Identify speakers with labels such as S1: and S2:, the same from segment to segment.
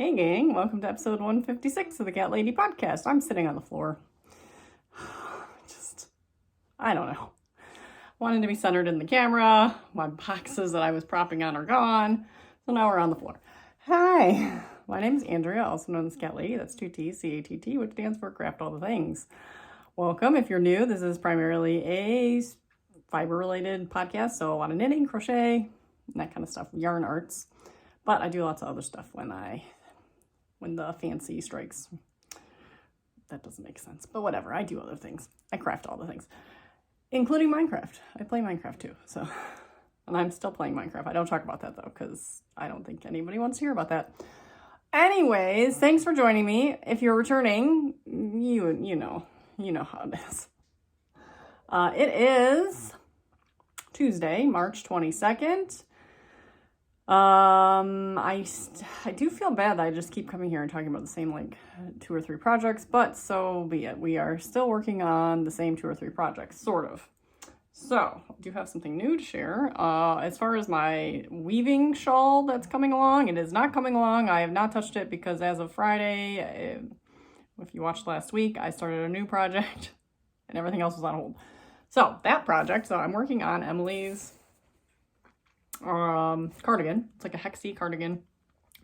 S1: Hey gang, welcome to episode 156 of the Cat Lady podcast. I'm sitting on the floor. I don't know. Wanted to be centered in the camera. My boxes that I was propping on are gone. So now we're on the floor. Hi, my name is Andrea, also known as Cat Lady. That's 2 T's, CATT, which stands for Craft All the Things. Welcome. If you're new, this is primarily a fiber-related podcast. So a lot of knitting, crochet, and that kind of stuff, yarn arts. But I do lots of other stuff when the fancy strikes. That doesn't make sense, but whatever. I do other things. I craft all the things, including Minecraft. I play Minecraft too, and I'm still playing Minecraft. I don't talk about that though, because I don't think anybody wants to hear about that. Anyways, thanks for joining me. If you're returning, you know how it is. It is Tuesday, March 22nd. I do feel bad that I just keep coming here and talking about the same 2 or 3 projects, but so be it. We are still working on the same 2 or 3 projects, sort of. So I do have something new to share. As far as my weaving shawl that's coming along, it is not coming along. I have not touched it because as of Friday, if you watched last week, I started a new project and everything else was on hold. So that project, so I'm working on Emily's cardigan. It's like a hexy cardigan.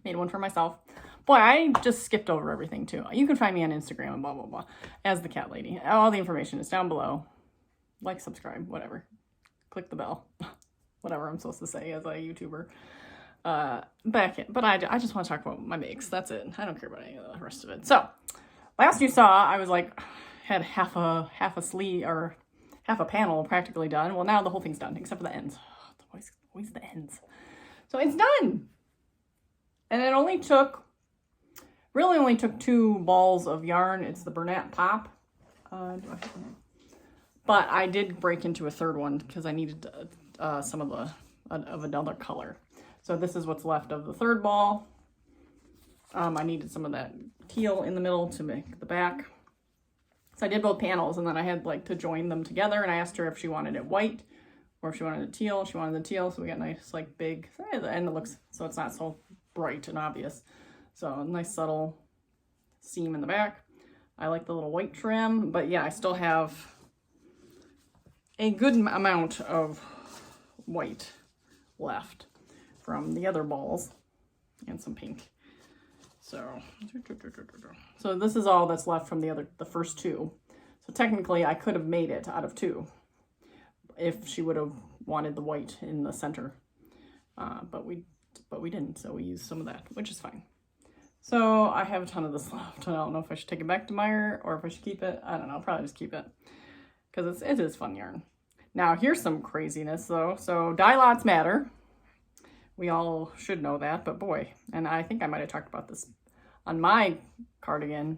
S1: Made one for myself. Boy, I just skipped over everything too. You can find me on Instagram and blah blah blah as the Cat Lady. All the information is down below. Like, subscribe, whatever. Click the bell. Whatever I'm supposed to say as a YouTuber. But I just want to talk about my makes. That's it. I don't care about any of the rest of it. So last you saw, I was had half a sleeve or half a panel practically done. Well, now the whole thing's done except for the ends. Always the ends. So it's done. And it only took 2 balls of yarn. It's the Bernat Pop. But I did break into a third one because I needed some of another color. So this is what's left of the third ball. I needed some of that teal in the middle to make the back. So I did both panels, and then I had to join them together, and I asked her if she wanted it white or if she wanted it teal. She wanted the teal, so we got nice big, and it looks, so it's not so bright and obvious. So a nice subtle seam in the back. I like the little white trim, but yeah, I still have a good amount of white left from the other balls and some pink. So this is all that's left from the first 2. So technically I could have made it out of 2 if she would have wanted the white in the center. But we didn't, so we used some of that, which is fine. So I have a ton of this left. I don't know if I should take it back to Meyer or if I should keep it. I don't know, I'll probably just keep it because it is fun yarn. Now here's some craziness though. So dye lots matter. We all should know that, but boy, and I think I might have talked about this on my cardigan.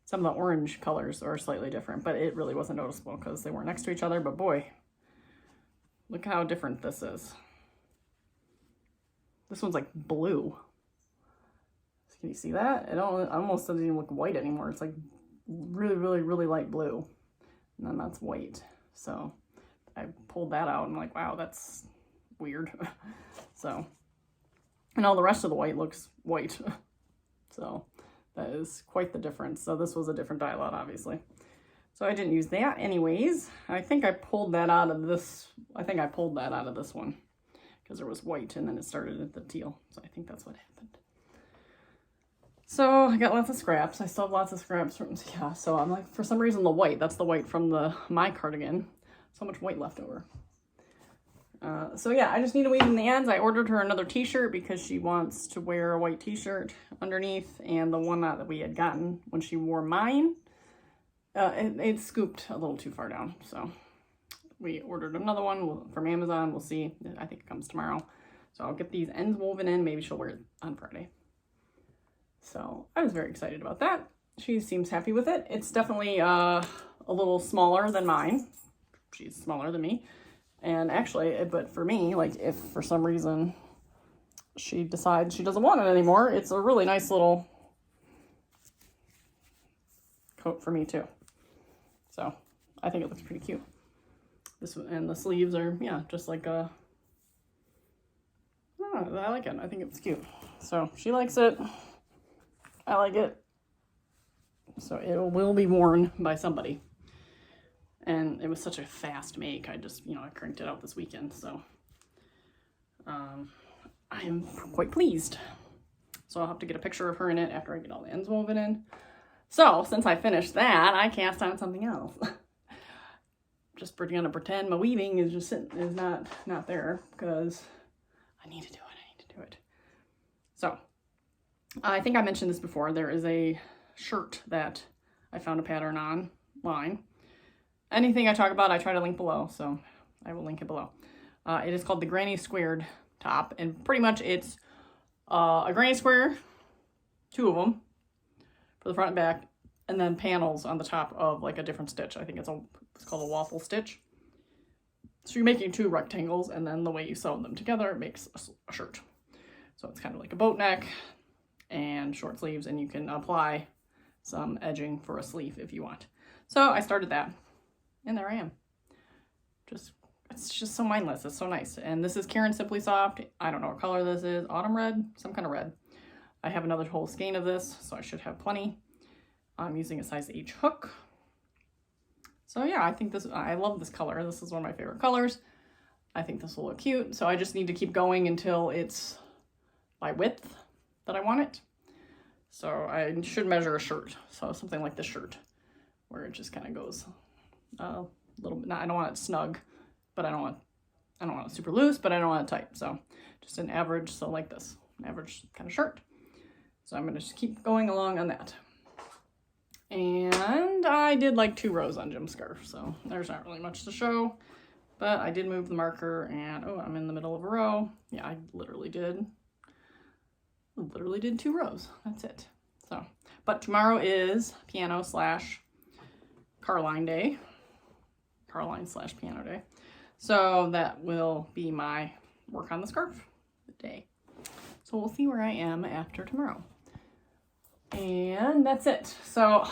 S1: Some of the orange colors are slightly different, but it really wasn't noticeable because they weren't next to each other. But boy, look how different this is. This one's like blue. Can you see that? It almost doesn't even look white anymore. It's like really, really, really light blue. And then that's white. So I pulled that out and I'm like, wow, that's weird. So, and all the rest of the white looks white. So that is quite the difference. So this was a different dye lot, obviously. So I didn't use that anyways. I think I pulled that out of this. I think I pulled that out of this one because there was white and then it started at the teal. So I think that's what happened. So I got lots of scraps. I still have lots of scraps from, yeah. So I'm like, for some reason, the white, that's the white from my cardigan. So much white left over. So yeah, I just need to weave in the ends. I ordered her another t-shirt because she wants to wear a white t-shirt underneath, and the one that we had gotten when she wore mine, it scooped a little too far down. So we ordered another one from Amazon. We'll see. I think it comes tomorrow. So I'll get these ends woven in. Maybe she'll wear it on Friday. So I was very excited about that. She seems happy with it. It's definitely a little smaller than mine. She's smaller than me. And actually, but for me, if for some reason she decides she doesn't want it anymore, it's a really nice little coat for me too. So I think it looks pretty cute. This one, and the sleeves are, yeah, just like a, I like it. I think it's cute. So she likes it. I like it. So it will be worn by somebody. And it was such a fast make. I just, you know, I cranked it out this weekend. So I am quite pleased. So I'll have to get a picture of her in it after I get all the ends woven in. So since I finished that, I cast on something else. Just gonna pretend my weaving is just sitting, is not there, because I need to do it. So I think I mentioned this before. There is a shirt that I found a pattern online. Anything I talk about, I try to link below, so I will link it below. It is called the Granny Squared top, and pretty much it's a granny square, 2 of them for the front and back, and then panels on the top of like a different stitch. I think it's called a waffle stitch. So you're making 2 rectangles, and then the way you sew them together makes a shirt. So it's kind of like a boat neck and short sleeves, and you can apply some edging for a sleeve if you want. So I started that, and there I am. It's just so mindless. It's so nice. And this is Karen Simply Soft. I don't know what color this is. Autumn red? Some kind of red. I have another whole skein of this, so I should have plenty. I'm using a size H hook. So yeah, I love this color. This is one of my favorite colors. I think this will look cute. So I just need to keep going until it's by width that I want it. So I should measure a shirt. So something like this shirt, where it just kind of goes a little bit. I don't want it snug, but I don't want it super loose, but I don't want it tight. So just an average, so like this, an average kind of shirt. So I'm gonna just keep going along on that. And I did like 2 rows on Jim's scarf, so there's not really much to show, but I did move the marker, and oh, I'm in the middle of a row. Yeah, I literally did 2 rows. That's it. So, but tomorrow is piano / Carline day. Carline / piano day. So that will be my work on the scarf day. So we'll see where I am after tomorrow. And that's it. So,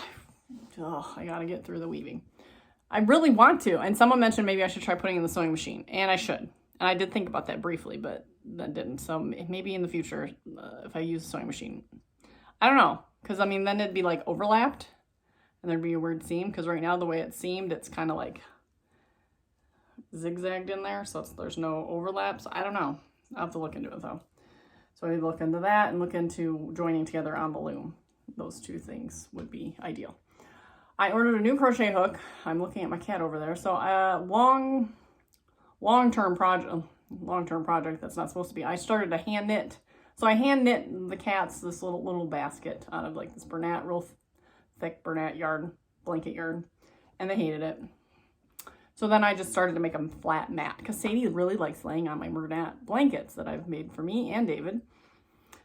S1: I gotta get through the weaving. I really want to. And someone mentioned maybe I should try putting in the sewing machine. And I should. And I did think about that briefly, but that didn't. So maybe in the future, if I use a sewing machine. I don't know. Because, I mean, then it'd be like overlapped. And there'd be a weird seam. Because right now, the way it's seamed, it's kind of like zigzagged in there. So there's no overlap. So I don't know. I'll have to look into it, though. So I look into that and look into joining together on the loom. Those 2 things would be ideal. I ordered a new crochet hook. I'm looking at my cat over there. So long-term project that's not supposed to be. I started to hand knit. So I hand knit the cats this little basket out of like this real thick Bernat yarn, blanket yarn, and they hated it. So then I just started to make them flat mat, because Sadie really likes laying on my Bernat blankets that I've made for me and David.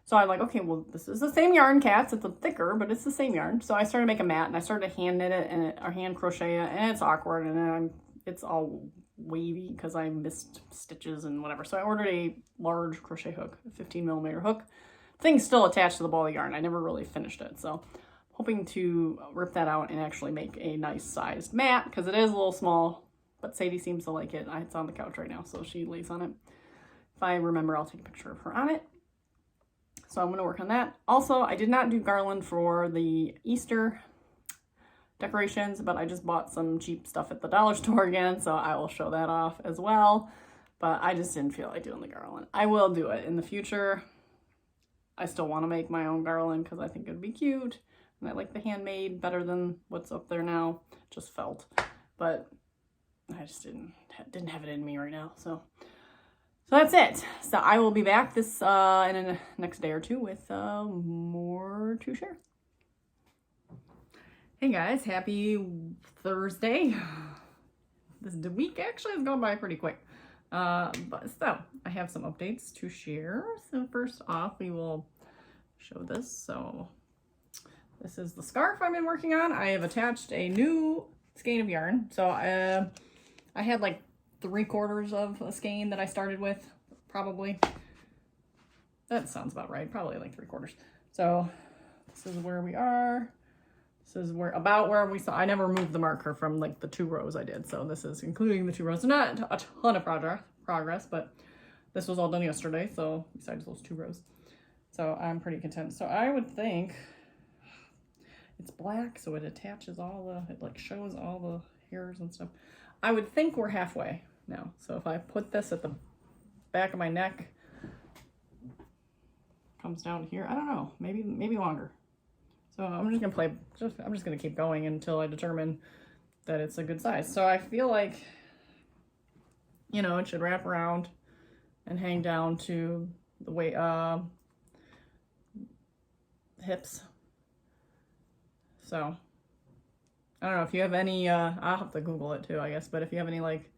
S1: So I'm like, okay, well, this is the same yarn, cats. It's a thicker, but it's the same yarn. So I started to make a mat, and I started to hand knit it or hand crochet it, and it's awkward, and then it's all wavy because I missed stitches and whatever. So I ordered a large crochet hook, a 15mm hook. Thing's still attached to the ball of yarn. I never really finished it, so hoping to rip that out and actually make a nice sized mat, because it is a little small, but Sadie seems to like it. It's on the couch right now, so she lays on it. If I remember, I'll take a picture of her on it. So I'm going to work on that. Also, I did not do garland for the Easter decorations, but I just bought some cheap stuff at the dollar store again, so I will show that off as well. But I just didn't feel like doing the garland. I will do it in the future. I still want to make my own garland because I think it'd be cute. And I like the handmade better than what's up there now. Just felt. But I just didn't have it in me right now, so that's it. So I will be back in the next day or 2 with more to share. Hey guys, happy Thursday. The week actually has gone by pretty quick. But so I have some updates to share. So first off, we will show this. So this is the scarf I've been working on. I have attached a new skein of yarn. So I had like 3/4 of a skein that I started with, probably. That sounds about right. Probably like 3/4. So this is where we are. This is about where we saw. I never moved the marker from like the 2 rows I did. So this is including the 2 rows. Not a ton of progress, but this was all done yesterday. So besides those 2 rows. So I'm pretty content. So I would think it's black, so it attaches all the, it like shows all the hairs and stuff. I would think we're halfway now. So if I put this at the back of my neck, comes down here, I don't know, maybe longer. So I'm just gonna I'm just gonna keep going until I determine that it's a good size. So I feel like, you know, it should wrap around and hang down to the way hips. So I don't know if you have any I'll have to Google it too, I guess, but if you have any like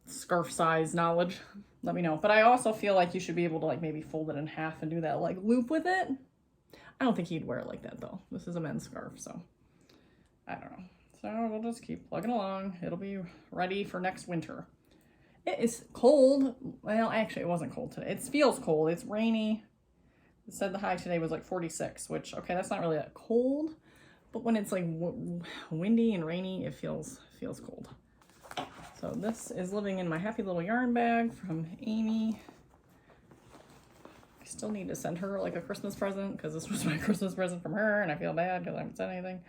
S1: scarf size knowledge, let me know. But I also feel like you should be able to like maybe fold it in half and do that like loop with it. I don't think he'd wear it like that though. This is a men's scarf, so I don't know. So we'll just keep plugging along. It'll be ready for next winter. It is cold. Well, actually it wasn't cold today. It feels cold. It's rainy. It said the high today was like 46, which, okay, that's not really that cold, but when it's like windy and rainy, it feels cold. So this is living in my happy little yarn bag from Amy. I still need to send her like a Christmas present because this was my Christmas present from her, and I feel bad because I haven't sent anything.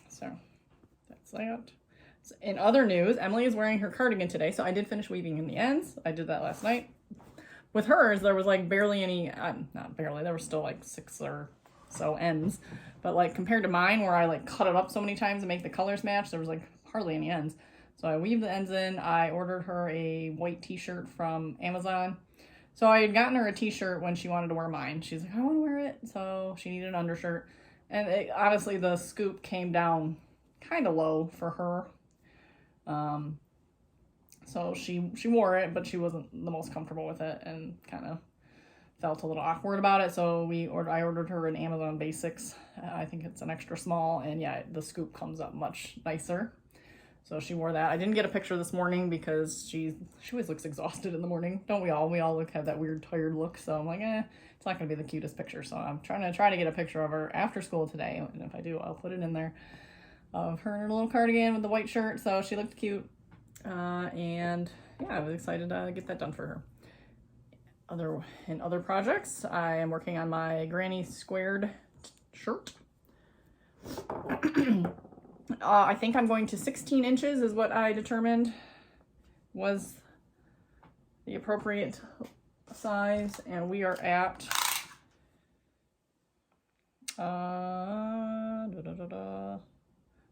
S1: So that's that. So in other news, Emily is wearing her cardigan today, so I did finish weaving in the ends. I did that last night. With hers, there was like barely any, not barely, there were still like 6 or so ends, but like compared to mine where I like cut it up so many times to make the colors match, there was like hardly any ends. So I weaved the ends in. I ordered her a white t-shirt from Amazon. So I had gotten her a t-shirt when she wanted to wear mine. She's like, I want to wear it. So she needed an undershirt. And honestly, the scoop came down kind of low for her. So she wore it, but she wasn't the most comfortable with it and kind of felt a little awkward about it. So I ordered her an Amazon Basics. I think it's an extra small, and yeah, the scoop comes up much nicer. So she wore that. I didn't get a picture this morning because she always looks exhausted in the morning. Don't we all? We all have that weird tired look. So I'm like, it's not gonna be the cutest picture. So I'm trying to get a picture of her after school today. And if I do, I'll put it in there of her in her little cardigan with the white shirt. So she looked cute. And yeah, I was excited to get that done for her. In other projects, I am working on my granny squared shirt. I think I'm going to 16 inches is what I determined was the appropriate size, and we are at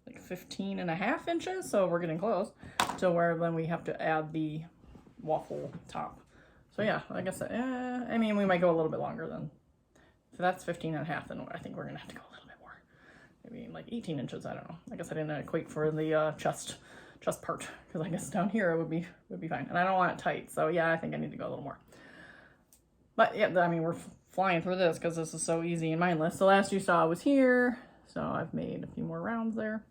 S1: like 15.5 inches, so we're getting close to where then we have to add the waffle top. So yeah, I guess I mean we might go a little bit longer then. If that's 15.5, then I think we're gonna have to go a little bit more. Maybe like 18 inches, I don't know. I guess I didn't equate for the chest part, because I guess down here it would be fine. And I don't want it tight, so yeah, I think I need to go a little more. But yeah, I mean, we're flying through this because this is so easy and mindless. The last you saw was here, so I've made a few more rounds there.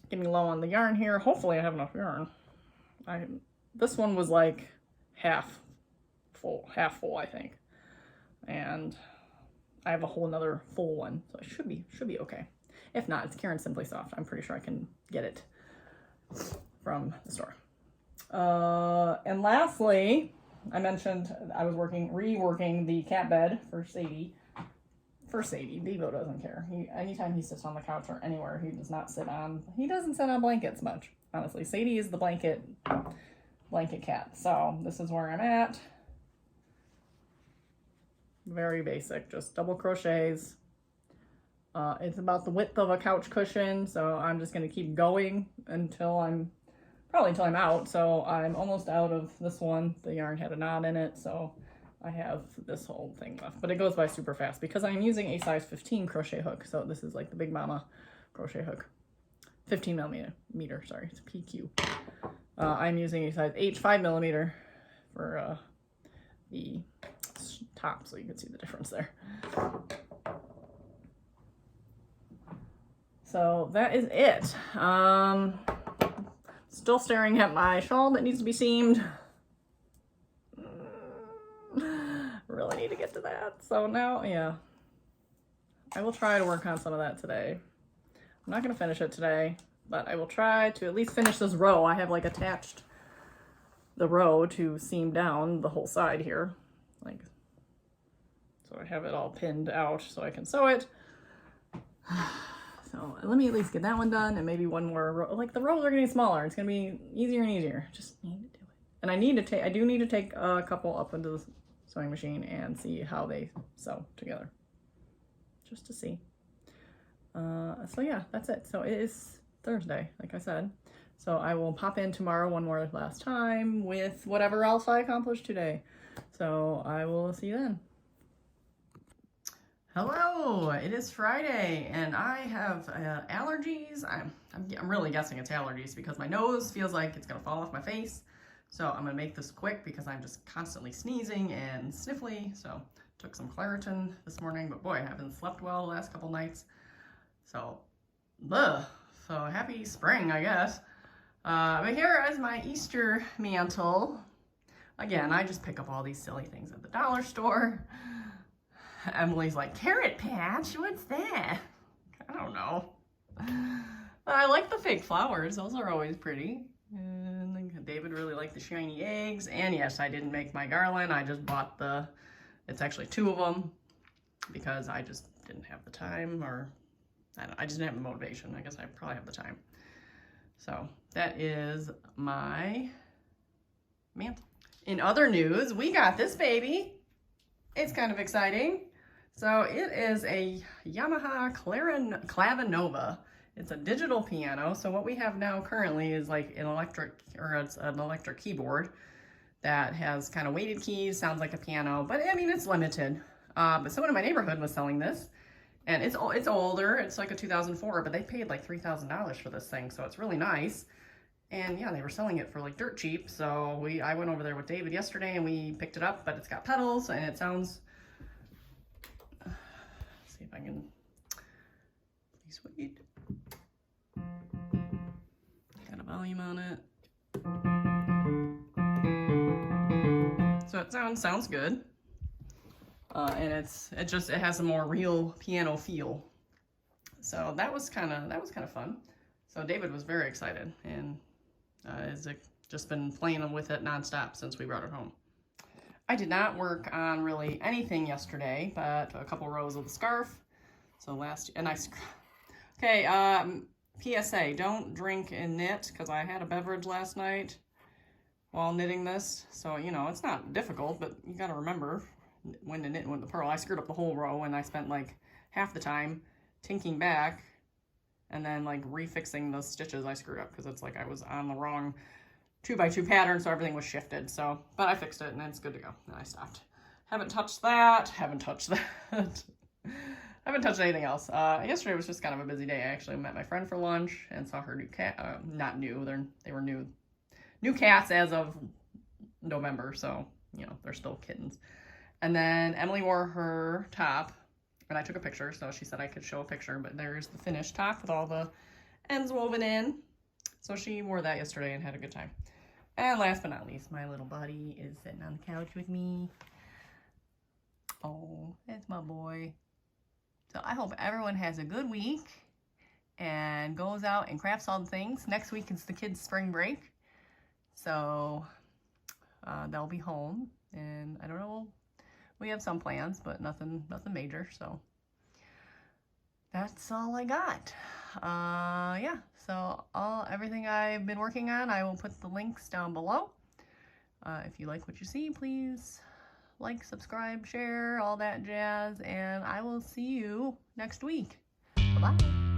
S1: Getting low on the yarn here. Hopefully I have enough yarn. This one was like half full, I think. And I have a whole another full one, so it should be okay. If not, it's Karen Simply Soft. I'm pretty sure I can get it from the store. And lastly, I mentioned I was reworking the cat bed for Sadie. Bevo doesn't care. Anytime he sits on the couch or anywhere, he doesn't sit on blankets much, honestly. Sadie is the blanket cat. So this is where I'm at. Very basic, just double crochets. It's about the width of a couch cushion, so I'm just going to keep going until I'm out. So I'm almost out of this one. The yarn had a knot in it, so I have this whole thing left, but it goes by super fast because I'm using a size 15 crochet hook. So this is like the Big Mama crochet hook, 15 millimeter, sorry, it's PQ. I'm using a size H 5mm for the top, so you can see the difference there. So that is it. Still staring at my shawl that needs to be seamed. Really need to get to that. So now, yeah, I will try to work on some of that today. I'm not going to finish it today, but I will try to at least finish this row. I have like attached the row to seam down the whole side here, like, so I have it all pinned out so I can sew it. So let me at least get that one done, and maybe one more row. Like, the rows are getting smaller. It's gonna be easier and easier. Just need to do it. And I do need to take a couple up into the sewing machine and see how they sew together, just to see. So yeah, that's it. So it is Thursday, like I said. So I will pop in tomorrow one more last time with whatever else I accomplished today. So I will see you then. Hello, it is Friday, and I have allergies. I'm really guessing it's allergies because my nose feels like it's gonna fall off my face. So I'm gonna make this quick because I'm just constantly sneezing and sniffly. So took some Claritin this morning, but boy, I haven't slept well the last couple nights. So, ugh. So happy spring, I guess. But here is my Easter mantle. Again, I just pick up all these silly things at the dollar store. Emily's like, carrot patch? What's that? I don't know. But I like the fake flowers. Those are always pretty. And David really liked the shiny eggs. And yes, I didn't make my garland. I just bought it's actually 2 of them because I just didn't have the time, or I just didn't have the motivation. I guess I probably have the time. So that is my mantle. In other news, we got this baby. It's kind of exciting. So it is a Yamaha Clavinova. It's a digital piano. So what we have now currently is like an electric keyboard that has kind of weighted keys, sounds like a piano, but I mean, it's limited. But someone in my neighborhood was selling this, and it's older. It's like a 2004, but they paid like $3,000 for this thing. So it's really nice. And yeah, they were selling it for like dirt cheap. So I went over there with David yesterday and we picked it up, but it's got pedals and it sounds, let's see if I can, please wait. Got a volume on it. So it sounds good. And it has a more real piano feel. So that was kind of fun. So David was very excited, and has just been playing with it nonstop since we brought it home. I did not work on really anything yesterday, but a couple rows of the scarf. So PSA, don't drink and knit, because I had a beverage last night while knitting this. So, you know, it's not difficult, but you got to remember when to knit and when to purl. I screwed up the whole row, and I spent like half the time tinking back and then like refixing the stitches I screwed up, because it's like I was on the wrong 2x2 pattern, so everything was shifted. So, but I fixed it and it's good to go. And I stopped. Haven't touched that. Haven't touched anything else. Yesterday was just kind of a busy day. I actually met my friend for lunch and saw her new cat. Not new. They were new cats as of November. So, you know, they're still kittens. And then Emily wore her top, and I took a picture, so she said I could show a picture, but there's the finished top with all the ends woven in. So she wore that yesterday and had a good time. And last but not least, my little buddy is sitting on the couch with me. Oh, that's my boy. So I hope everyone has a good week and goes out and crafts all the things. Next week is the kids' spring break. So they'll be home, and I don't know. We have some plans, but nothing major, so that's all I got. Yeah, so everything I've been working on, I will put the links down below. If you like what you see, please like, subscribe, share, all that jazz, and I will see you next week. Bye-bye.